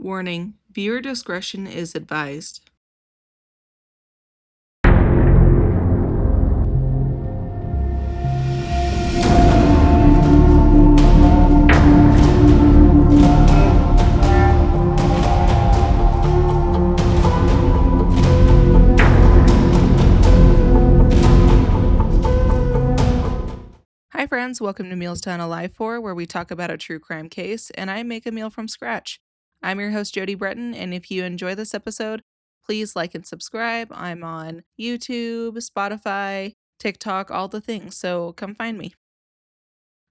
Warning: viewer discretion is advised. Hi friends, welcome to Meals to Unalive For, where we talk about a true crime case, and I make a meal from scratch. I'm your host, Jody Breton, and if you enjoy this episode, please like and subscribe. I'm on YouTube, Spotify, TikTok, all the things, so come find me.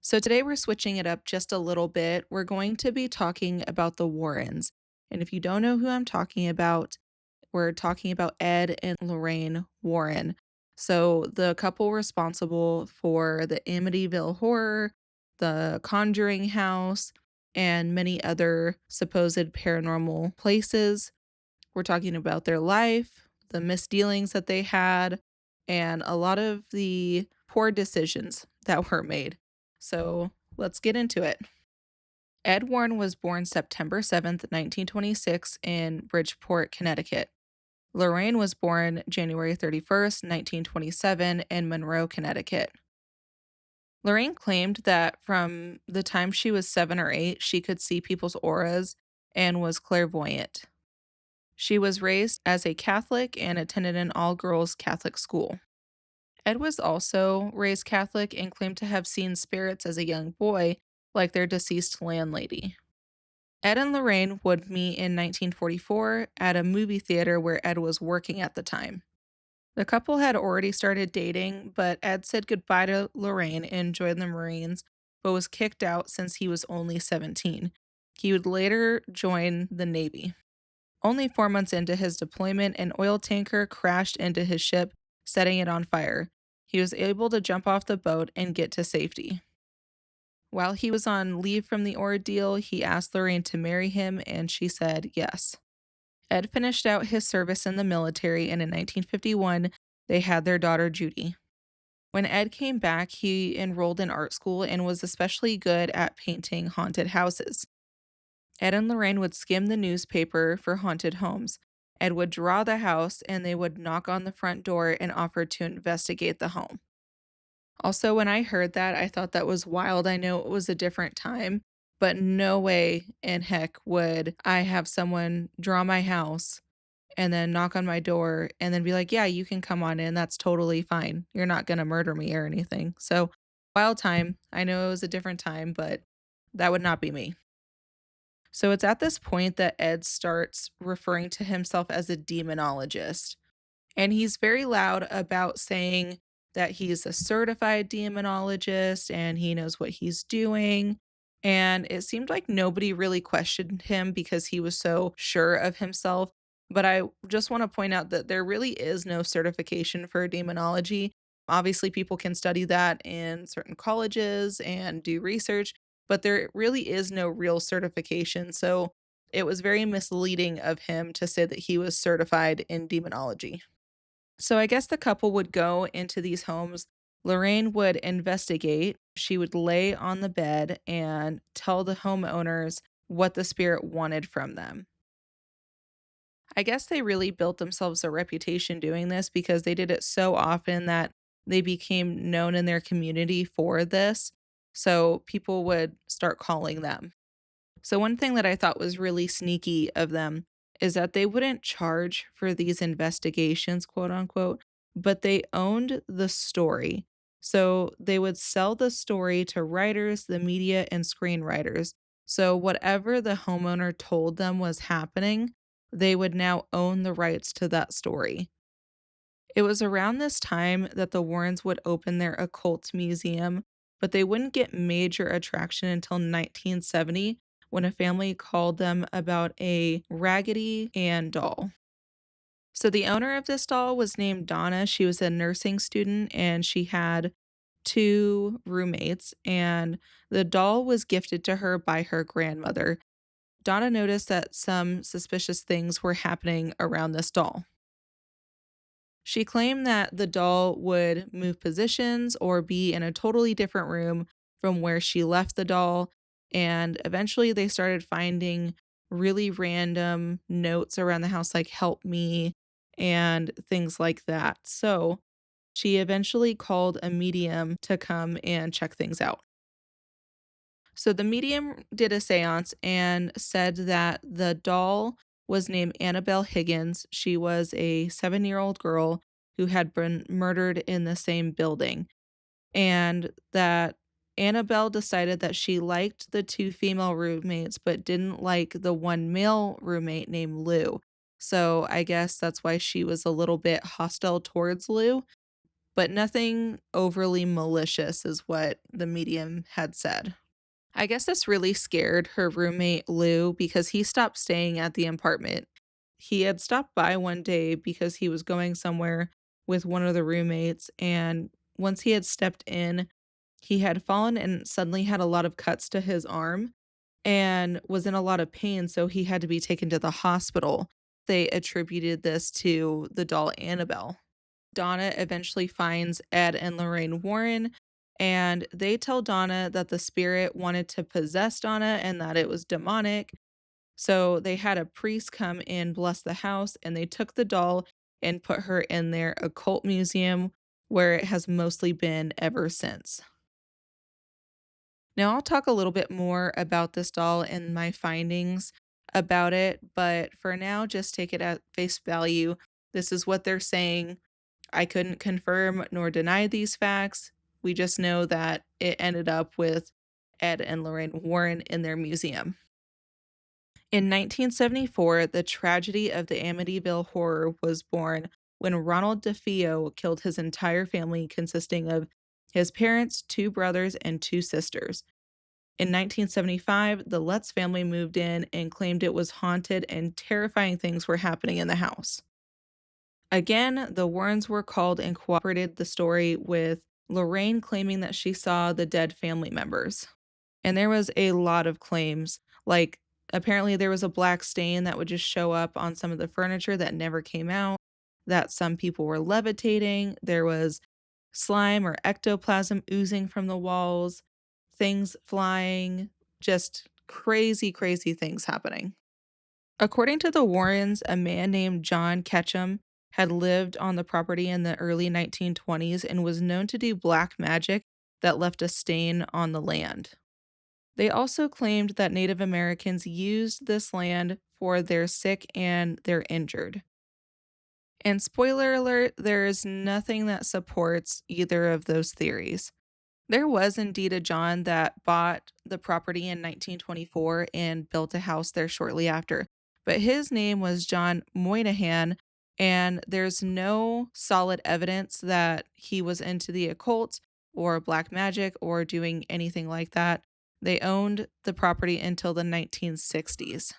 So today we're switching it up just a little bit. We're going to be talking about the Warrens. And if you don't know who I'm talking about, we're talking about Ed and Lorraine Warren. So the couple responsible for the Amityville Horror, the Conjuring House, and many other supposed paranormal places. We're talking about their life, the misdealings that they had, and a lot of the poor decisions that were made. So let's get into it. Ed Warren was born September 7th, 1926 in Bridgeport, Connecticut. Lorraine was born January 31st, 1927 in Monroe, Connecticut. Lorraine claimed that from the time she was 7 or 8, she could see people's auras and was clairvoyant. She was raised as a Catholic and attended an all-girls Catholic school. Ed was also raised Catholic and claimed to have seen spirits as a young boy, like their deceased landlady. Ed and Lorraine would meet in 1944 at a movie theater where Ed was working at the time. The couple had already started dating, but Ed said goodbye to Lorraine and joined the Marines, but was kicked out since he was only 17. He would later join the Navy. Only 4 months into his deployment, an oil tanker crashed into his ship, setting it on fire. He was able to jump off the boat and get to safety. While he was on leave from the ordeal, he asked Lorraine to marry him, and she said yes. Ed finished out his service in the military, and in 1951, they had their daughter Judy. When Ed came back, he enrolled in art school and was especially good at painting haunted houses. Ed and Lorraine would skim the newspaper for haunted homes. Ed would draw the house, and they would knock on the front door and offer to investigate the home. Also, when I heard that, I thought that was wild. I know it was a different time, but no way in heck would I have someone draw my house and then knock on my door and then be like, yeah, you can come on in. That's totally fine. You're not going to murder me or anything. So, wild time. I know it was a different time, but that would not be me. So, it's at this point that Ed starts referring to himself as a demonologist. And he's very loud about saying that he's a certified demonologist and he knows what he's doing. And it seemed like nobody really questioned him because he was so sure of himself. But I just want to point out that there really is no certification for demonology. Obviously, people can study that in certain colleges and do research, but there really is no real certification. So it was very misleading of him to say that he was certified in demonology. So I guess the couple would go into these homes. Lorraine would investigate. She would lay on the bed and tell the homeowners what the spirit wanted from them. I guess they really built themselves a reputation doing this because they did it so often that they became known in their community for this. So people would start calling them. So, one thing that I thought was really sneaky of them is that they wouldn't charge for these investigations, quote unquote, but they owned the story. So, they would sell the story to writers, the media, and screenwriters. So, whatever the homeowner told them was happening, they would now own the rights to that story. It was around this time that the Warrens would open their occult museum, but they wouldn't get major attraction until 1970 when a family called them about a Raggedy Ann doll. So the owner of this doll was named Donna. She was a nursing student and she had two roommates, and the doll was gifted to her by her grandmother. Donna noticed that some suspicious things were happening around this doll. She claimed that the doll would move positions or be in a totally different room from where she left the doll, and eventually they started finding really random notes around the house, like help me and things like that. So she eventually called a medium to come and check things out. So the medium did a seance and said that the doll was named Annabelle Higgins. She was a 7-year-old girl who had been murdered in the same building, and that Annabelle decided that she liked the 2 female roommates but didn't like the one male roommate named Lou. So I guess that's why she was a little bit hostile towards Lou, but nothing overly malicious is what the medium had said. I guess this really scared her roommate Lou because he stopped staying at the apartment. He had stopped by one day because he was going somewhere with one of the roommates, and once he had stepped in, he had fallen and suddenly had a lot of cuts to his arm and was in a lot of pain, so he had to be taken to the hospital. They attributed this to the doll Annabelle. Donna eventually finds Ed and Lorraine Warren, and they tell Donna that the spirit wanted to possess Donna and that it was demonic. So they had a priest come and bless the house, and they took the doll and put her in their occult museum where it has mostly been ever since. Now, I'll talk a little bit more about this doll and my findings about it, but for now, just take it at face value. This is what they're saying. I couldn't confirm nor deny these facts. We just know that it ended up with Ed and Lorraine Warren in their museum. In 1974, the tragedy of the Amityville Horror was born when Ronald DeFeo killed his entire family, consisting of his parents, 2 brothers, and 2 sisters. In 1975, the Lutz family moved in and claimed it was haunted and terrifying things were happening in the house. Again, the Warrens were called and cooperated the story with Lorraine claiming that she saw the dead family members. And there was a lot of claims, like apparently there was a black stain that would just show up on some of the furniture that never came out, that some people were levitating, there was slime or ectoplasm oozing from the walls, things flying, just crazy, crazy things happening. According to the Warrens, a man named John Ketchum had lived on the property in the early 1920s and was known to do black magic that left a stain on the land. They also claimed that Native Americans used this land for their sick and their injured. And spoiler alert, there is nothing that supports either of those theories. There was indeed a John that bought the property in 1924 and built a house there shortly after, but his name was John Moynihan, and there's no solid evidence that he was into the occult or black magic or doing anything like that. They owned the property until the 1960s.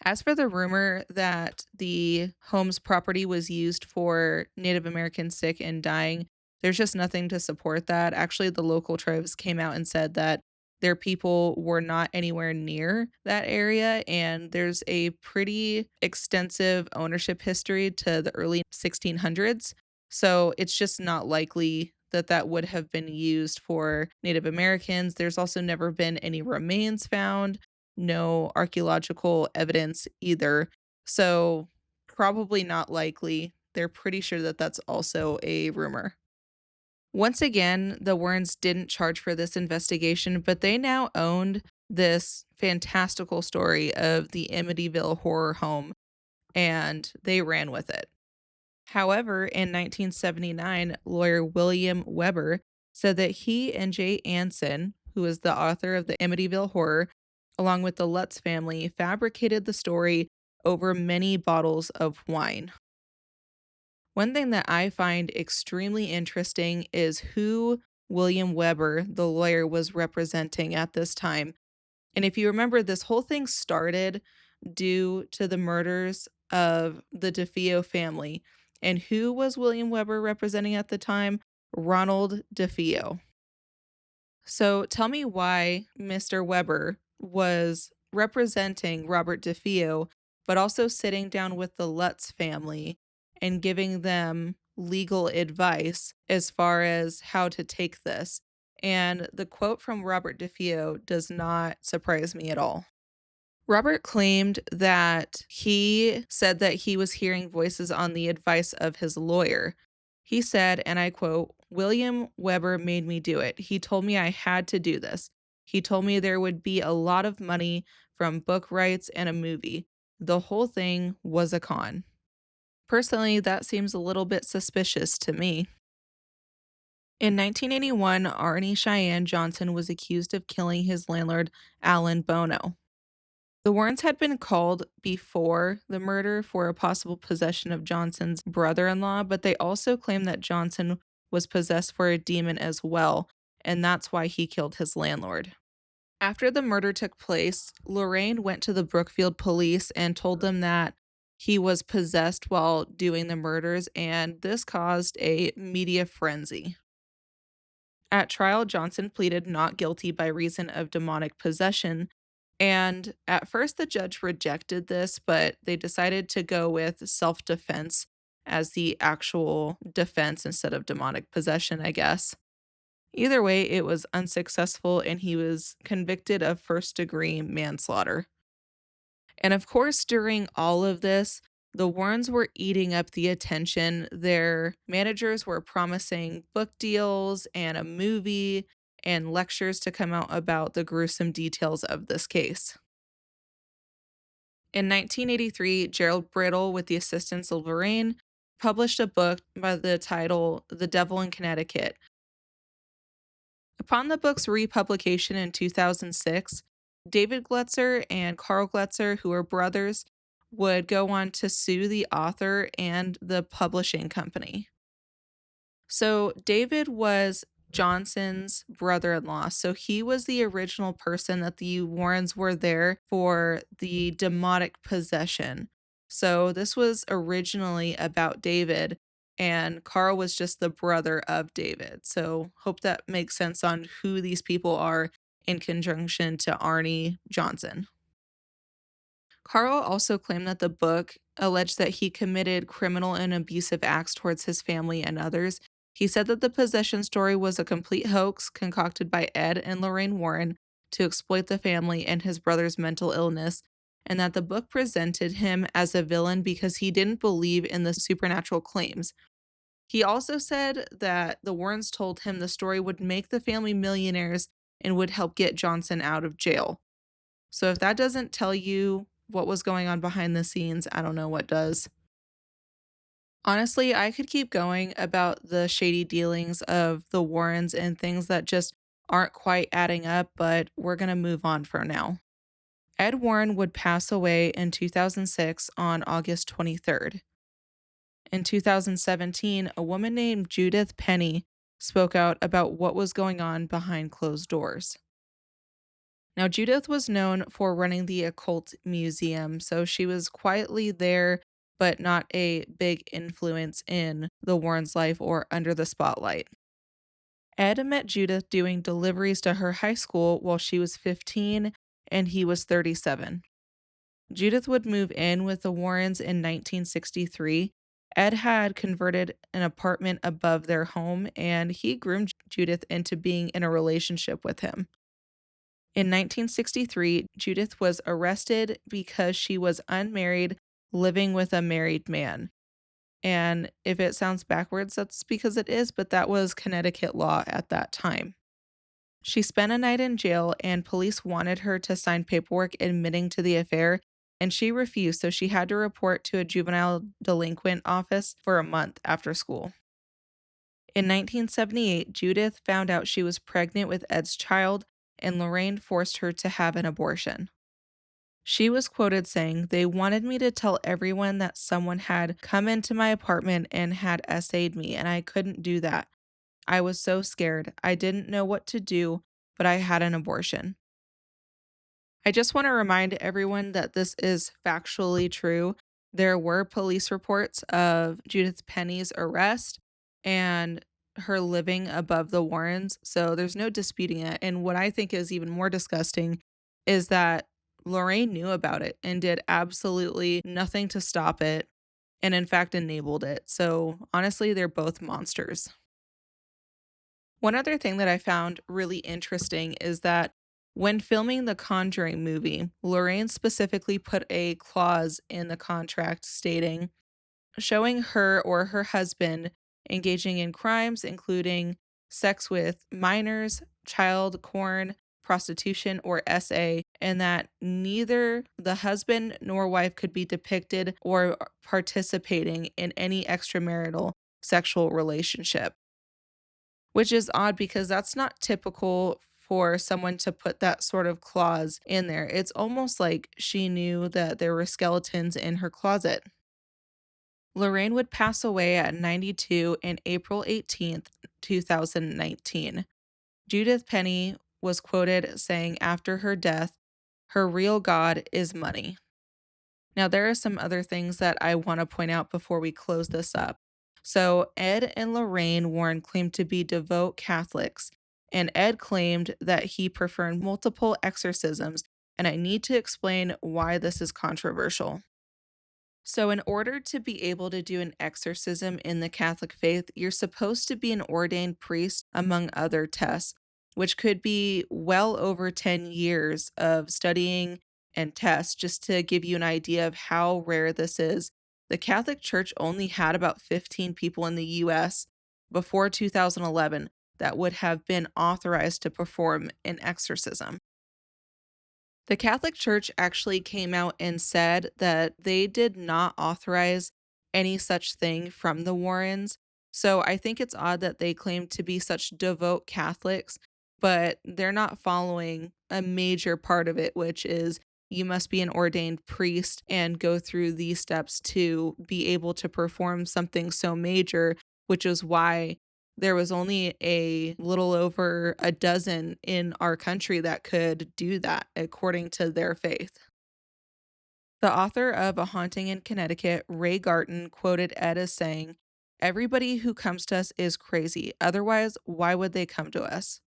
As for the rumor that the home's property was used for Native Americans sick and dying, there's just nothing to support that. Actually, the local tribes came out and said that their people were not anywhere near that area, and there's a pretty extensive ownership history to the early 1600s. So it's just not likely that that would have been used for Native Americans. There's also never been any remains found, no archaeological evidence either. So, probably not likely. They're pretty sure that that's also a rumor. Once again, the Warrens didn't charge for this investigation, but they now owned this fantastical story of the Amityville Horror home, and they ran with it. However, in 1979, lawyer William Weber said that he and Jay Anson, who is the author of the Amityville Horror, along with the Lutz family, fabricated the story over many bottles of wine. One thing that I find extremely interesting is who William Weber, the lawyer, was representing at this time. And if you remember, this whole thing started due to the murders of the DeFeo family. And who was William Weber representing at the time? Ronald DeFeo. So tell me why Mr. Weber was representing Robert DeFeo, but also sitting down with the Lutz family and giving them legal advice as far as how to take this. And the quote from Robert DeFeo does not surprise me at all. Robert claimed that he said that he was hearing voices on the advice of his lawyer. He said, and I quote, "William Weber made me do it. He told me I had to do this. He told me there would be a lot of money from book rights and a movie. The whole thing was a con." Personally, that seems a little bit suspicious to me. In 1981, Arnie Cheyenne Johnson was accused of killing his landlord, Alan Bono. The Warrens had been called before the murder for a possible possession of Johnson's brother in law, but they also claimed that Johnson was possessed for a demon as well, and that's why he killed his landlord. After the murder took place, Lorraine went to the Brookfield police and told them that he was possessed while doing the murders, and this caused a media frenzy. At trial, Johnson pleaded not guilty by reason of demonic possession, and at first the judge rejected this, but they decided to go with self-defense as the actual defense instead of demonic possession, I guess. Either way, it was unsuccessful and he was convicted of first-degree manslaughter. And of course, during all of this, the Warrens were eating up the attention. Their managers were promising book deals and a movie and lectures to come out about the gruesome details of this case. In 1983, Gerald Brittle, with the assistance of Lorraine, published a book by the title The Devil in Connecticut. Upon the book's republication in 2006, David Gletzer and Carl Gletzer, who are brothers, would go on to sue the author and the publishing company. So, David was Johnson's brother in law. So, he was the original person that the Warrens were there for the demonic possession. So, this was originally about David, and Carl was just the brother of David. So, hope that makes sense on who these people are in conjunction to Arnie Johnson. Carl also claimed that the book alleged that he committed criminal and abusive acts towards his family and others. He said that the possession story was a complete hoax concocted by Ed and Lorraine Warren to exploit the family and his brother's mental illness, and that the book presented him as a villain because he didn't believe in the supernatural claims. He also said that the Warrens told him the story would make the family millionaires and would help get Johnson out of jail. So if that doesn't tell you what was going on behind the scenes, I don't know what does. Honestly, I could keep going about the shady dealings of the Warrens and things that just aren't quite adding up, but we're going to move on for now. Ed Warren would pass away in 2006 on August 23rd. In 2017, a woman named Judith Penny spoke out about what was going on behind closed doors. Now, Judith was known for running the occult museum, so she was quietly there, but not a big influence in the Warrens' life or under the spotlight. Ed met Judith doing deliveries to her high school while she was 15 and he was 37. Judith would move in with the Warrens in 1963. Ed had converted an apartment above their home and he groomed Judith into being in a relationship with him. In 1963, Judith was arrested because she was unmarried, living with a married man. And if it sounds backwards, that's because it is, but that was Connecticut law at that time. She spent a night in jail, and police wanted her to sign paperwork admitting to the affair, and she refused, so she had to report to a juvenile delinquent office for a month after school. In 1978, Judith found out she was pregnant with Ed's child, and Lorraine forced her to have an abortion. She was quoted saying, "They wanted me to tell everyone that someone had come into my apartment and had essayed me, and I couldn't do that. I was so scared. I didn't know what to do, but I had an abortion." I just want to remind everyone that this is factually true. There were police reports of Judith Penny's arrest and her living above the Warrens, so there's no disputing it. And what I think is even more disgusting is that Lorraine knew about it and did absolutely nothing to stop it, and in fact enabled it. So honestly, they're both monsters. One other thing that I found really interesting is that When filming the Conjuring movie, Lorraine specifically put a clause in the contract stating, showing her or her husband engaging in crimes including sex with minors, child porn, prostitution, or SA, and that neither the husband nor wife could be depicted or participating in any extramarital sexual relationship. Which is odd because that's not typical for someone to put that sort of clause in there. It's almost like she knew that there were skeletons in her closet. Lorraine would pass away at 92 in April 18th, 2019. Judith Penny was quoted saying after her death, "Her real God is money." Now, there are some other things that I want to point out before we close this up. So, Ed and Lorraine Warren claimed to be devout Catholics, and Ed claimed that he performed multiple exorcisms, and I need to explain why this is controversial. So, in order to be able to do an exorcism in the Catholic faith, you're supposed to be an ordained priest, among other tests, which could be well over 10 years of studying and tests, just to give you an idea of how rare this is. The Catholic Church only had about 15 people in the US before 2011 that would have been authorized to perform an exorcism. The Catholic Church actually came out and said that they did not authorize any such thing from the Warrens. So I think it's odd that they claim to be such devout Catholics, but they're not following a major part of it, which is you must be an ordained priest and go through these steps to be able to perform something so major, which is why there was only a little over a dozen in our country that could do that according to their faith. The author of A Haunting in Connecticut, Ray Garton, quoted Ed as saying, "Everybody who comes to us is crazy. Otherwise, why would they come to us?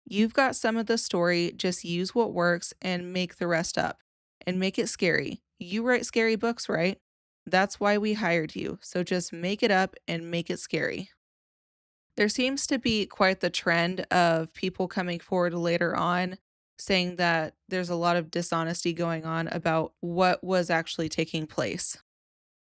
You've got some of the story, just use what works and make the rest up. And make it scary. You write scary books, right? That's why we hired you. So just make it up and make it scary." There seems to be quite the trend of people coming forward later on saying that there's a lot of dishonesty going on about what was actually taking place.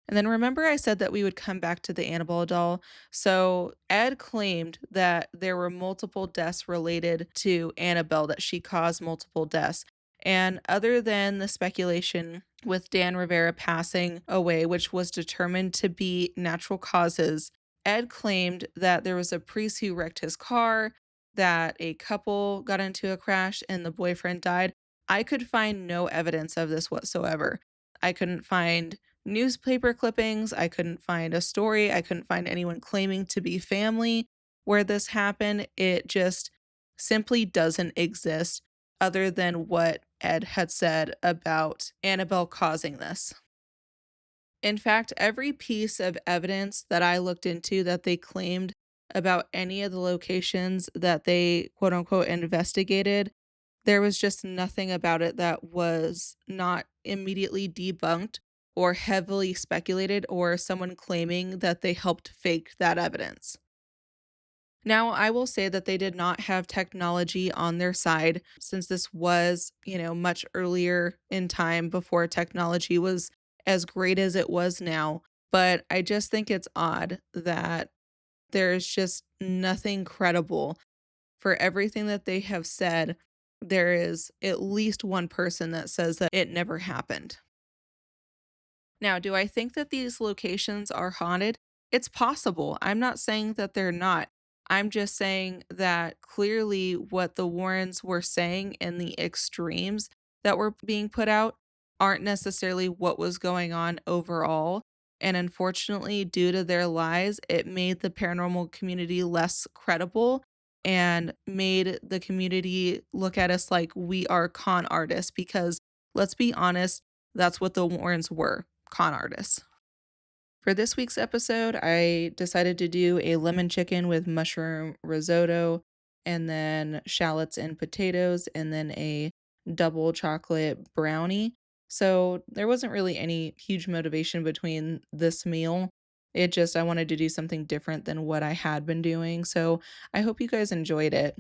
And then remember I said that we would come back to the Annabelle doll? So Ed claimed that there were multiple deaths related to Annabelle, that she caused multiple deaths. And other than the speculation with Dan Rivera passing away, which was determined to be natural causes, Ed claimed that there was a priest who wrecked his car, that a couple got into a crash and the boyfriend died. I could find no evidence of this whatsoever. I couldn't find newspaper clippings. I couldn't find a story. I couldn't find anyone claiming to be family where this happened. It just simply doesn't exist other than what Ed had said about Annabelle causing this. In fact, every piece of evidence that I looked into that they claimed about any of the locations that they quote unquote investigated, there was just nothing about it that was not immediately debunked or heavily speculated or someone claiming that they helped fake that evidence. Now, I will say that they did not have technology on their side since this was, much earlier in time before technology was as great as it was now. But I just think it's odd that there's just nothing credible for everything that they have said. There is at least one person that says that it never happened. Now, do I think that these locations are haunted? It's possible. I'm not saying that they're not. I'm just saying that clearly what the Warrens were saying and the extremes that were being put out aren't necessarily what was going on overall. And unfortunately, due to their lies, it made the paranormal community less credible and made the community look at us like we are con artists because let's be honest, that's what the Warrens were, con artists. For this week's episode, I decided to do a lemon chicken with mushroom risotto, and then shallots and potatoes, and then a double chocolate brownie. So there wasn't really any huge motivation between this meal. It just, I wanted to do something different than what I had been doing. So I hope you guys enjoyed it.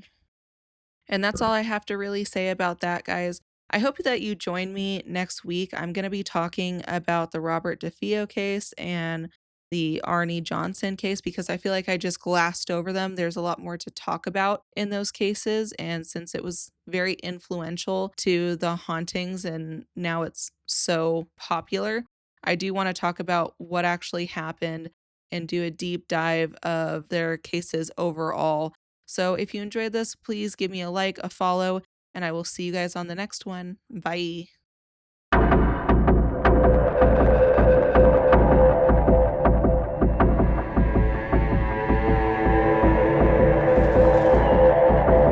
And that's all I have to really say about that, guys. I hope that you join me next week. I'm going to be talking about the Robert DeFeo case and the Arnie Johnson case because I feel like I just glassed over them. There's a lot more to talk about in those cases. And since it was very influential to the hauntings and now it's so popular, I do want to talk about what actually happened and do a deep dive of their cases overall. So if you enjoyed this, please give me a like, a follow, and I will see you guys on the next one. Bye.